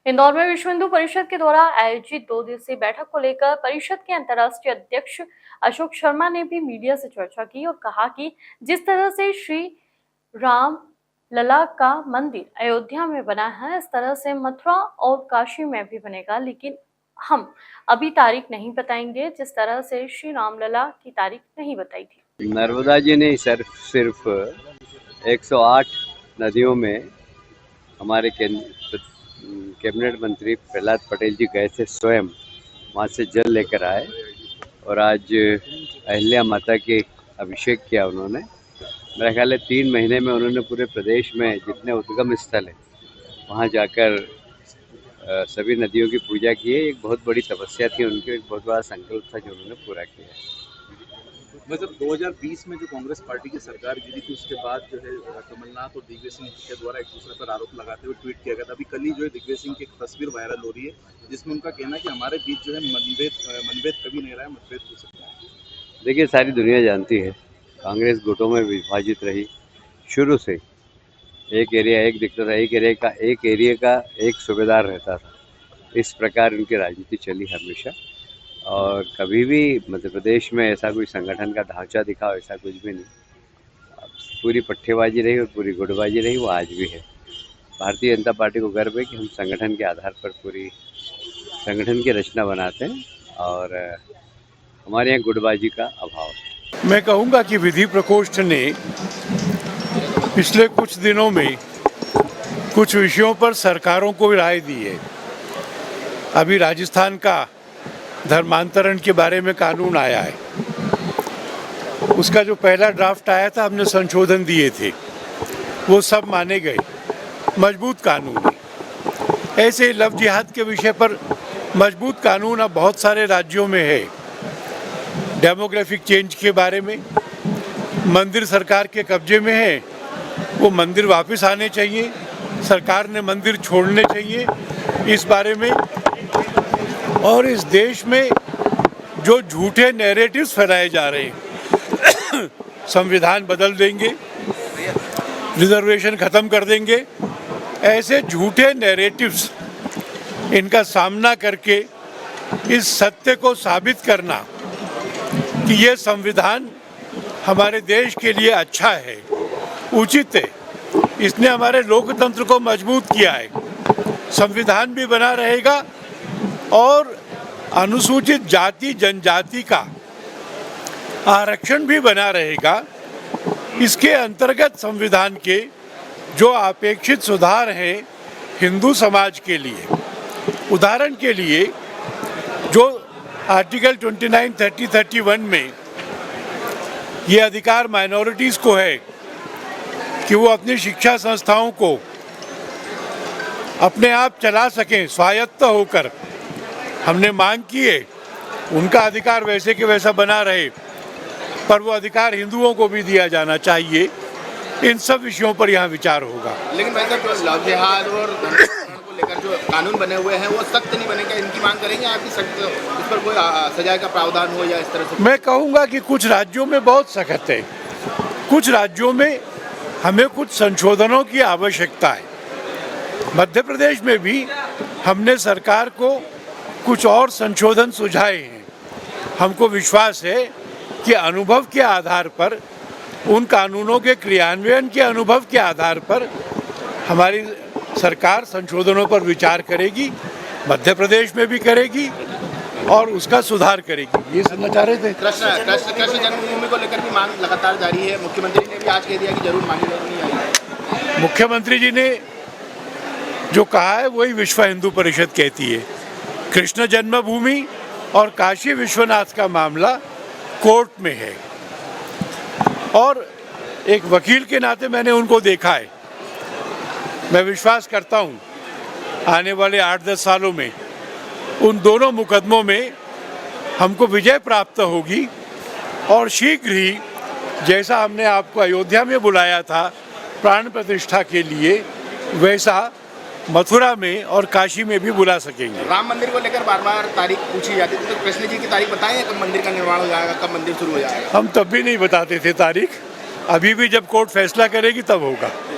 इंदौर में विश्व हिंदू परिषद के द्वारा आयोजित 2 दिवसीय बैठक को लेकर परिषद के अंतर्राष्ट्रीय अध्यक्ष अशोक शर्मा ने भी मीडिया से चर्चा की और कहा कि जिस तरह से श्री राम लला का मंदिर अयोध्या में बना है, इस तरह से मथुरा और काशी में भी बनेगा, लेकिन हम अभी तारीख नहीं बताएंगे, जिस तरह से श्री राम लला की तारीख नहीं बताई थी। नर्मदा जी ने सिर्फ 108 नदियों में हमारे कैबिनेट मंत्री प्रहलाद पटेल जी गए थे, स्वयं वहाँ से जल लेकर आए और आज अहिल्या माता के अभिषेक किया उन्होंने। मेरा ख्याल है 3 महीने में उन्होंने पूरे प्रदेश में जितने उद्गम स्थल हैं वहाँ जाकर सभी नदियों की पूजा की है। एक बहुत बड़ी तपस्या थी उनकी, एक बहुत बड़ा संकल्प था जो उन्होंने पूरा किया है। मतलब 2020 में जो कांग्रेस पार्टी की सरकार गिरी थी, उसके बाद जो है कमलनाथ और दिग्विजय सिंह के द्वारा एक दूसरे पर आरोप लगाते हुए ट्वीट किया गया था। अभी कल ही जो है दिग्विजय सिंह की एक तस्वीर वायरल हो रही है, जिसमें उनका कहना है कि हमारे बीच जो है मनभेद कभी नहीं रहा है, मतभेद हो सकता है। देखिए, सारी दुनिया जानती है कांग्रेस गुटों में विभाजित रही शुरू से। एक एरिया एक दिखता था, एक एरिया का एक सूबेदार रहता था। इस प्रकार उनकी राजनीति चली हमेशा, और कभी भी मध्य प्रदेश में ऐसा कोई संगठन का ढांचा दिखा, ऐसा कुछ भी नहीं। पूरी पट्टेबाजी रही और पूरी गुटबाजी रही, वो आज भी है। भारतीय जनता पार्टी को गर्व है कि हम संगठन के आधार पर पूरी संगठन की रचना बनाते हैं और हमारे यहाँ गुटबाजी का अभाव है। मैं कहूँगा कि विधि प्रकोष्ठ ने पिछले कुछ दिनों में कुछ विषयों पर सरकारों को राय दी है। अभी राजस्थान का धर्मांतरण के बारे में कानून आया है, उसका जो पहला ड्राफ्ट आया था हमने संशोधन दिए थे, वो सब माने गए, मजबूत कानून है। ऐसे लव जिहाद के विषय पर मजबूत कानून अब बहुत सारे राज्यों में है। डेमोग्राफिक चेंज के बारे में मंदिर सरकार के कब्जे में है, वो मंदिर वापस आने चाहिए, सरकार ने मंदिर छोड़ने चाहिए, इस बारे में। और इस देश में जो झूठे नैरेटिव्स फैलाए जा रहे हैं, संविधान बदल देंगे, रिजर्वेशन खत्म कर देंगे, ऐसे झूठे नैरेटिव्स, इनका सामना करके इस सत्य को साबित करना कि ये संविधान हमारे देश के लिए अच्छा है, उचित है, इसने हमारे लोकतंत्र को मजबूत किया है, संविधान भी बना रहेगा और अनुसूचित जाति जनजाति का आरक्षण भी बना रहेगा। इसके अंतर्गत संविधान के जो अपेक्षित सुधार हैं हिंदू समाज के लिए, उदाहरण के लिए जो आर्टिकल 29, 30, 31 में ये अधिकार माइनॉरिटीज़ को है कि वो अपनी शिक्षा संस्थाओं को अपने आप चला सकें, स्वायत्त होकर, हमने मांग की है उनका अधिकार वैसे के वैसा बना रहे, पर वो अधिकार हिंदुओं को भी दिया जाना चाहिए। इन सब विषयों पर यहाँ विचार होगा। लेकिन वैसे जो लव जिहाद और को लेकर जो कानून बने हुए हैं वो सख्त नहीं बनेंगे, इनकी मांग करेंगे आपकी सख्त, इस पर कोई सजा का प्रावधान हो या इस तरह से? मैं कहूँगा कि कुछ राज्यों में बहुत सख्त है, कुछ राज्यों में हमें कुछ संशोधनों की आवश्यकता है। मध्य प्रदेश में भी हमने सरकार को कुछ और संशोधन सुझाए हैं। हमको विश्वास है कि अनुभव के आधार पर, उन कानूनों के क्रियान्वयन के अनुभव के आधार पर हमारी सरकार संशोधनों पर विचार करेगी, मध्य प्रदेश में भी करेगी और उसका सुधार करेगी। ये सुनना चाह रहे थे। कृष्ण जन्मभूमि को लेकर भी मांग लगातार जारी है। मुख्यमंत्री ने भी आज कह दिया कि जरूर मांगी नहीं आई। मुख्यमंत्री जी ने जो कहा है वही विश्व हिंदू परिषद कहती है। कृष्ण जन्मभूमि और काशी विश्वनाथ का मामला कोर्ट में है और एक वकील के नाते मैंने उनको देखा है। मैं विश्वास करता हूँ आने वाले 8-10 सालों में उन दोनों मुकदमों में हमको विजय प्राप्त होगी और शीघ्र ही, जैसा हमने आपको अयोध्या में बुलाया था प्राण प्रतिष्ठा के लिए, वैसा मथुरा में और काशी में भी बुला सकेंगे। राम मंदिर को लेकर बार बार तारीख पूछी जाती थी, तो कृष्ण जी की तारीख बताएं कब मंदिर का निर्माण हो जाएगा, कब मंदिर शुरू हो जाएगा? हम तब भी नहीं बताते थे तारीख, अभी भी जब कोर्ट फैसला करेगी तब होगा।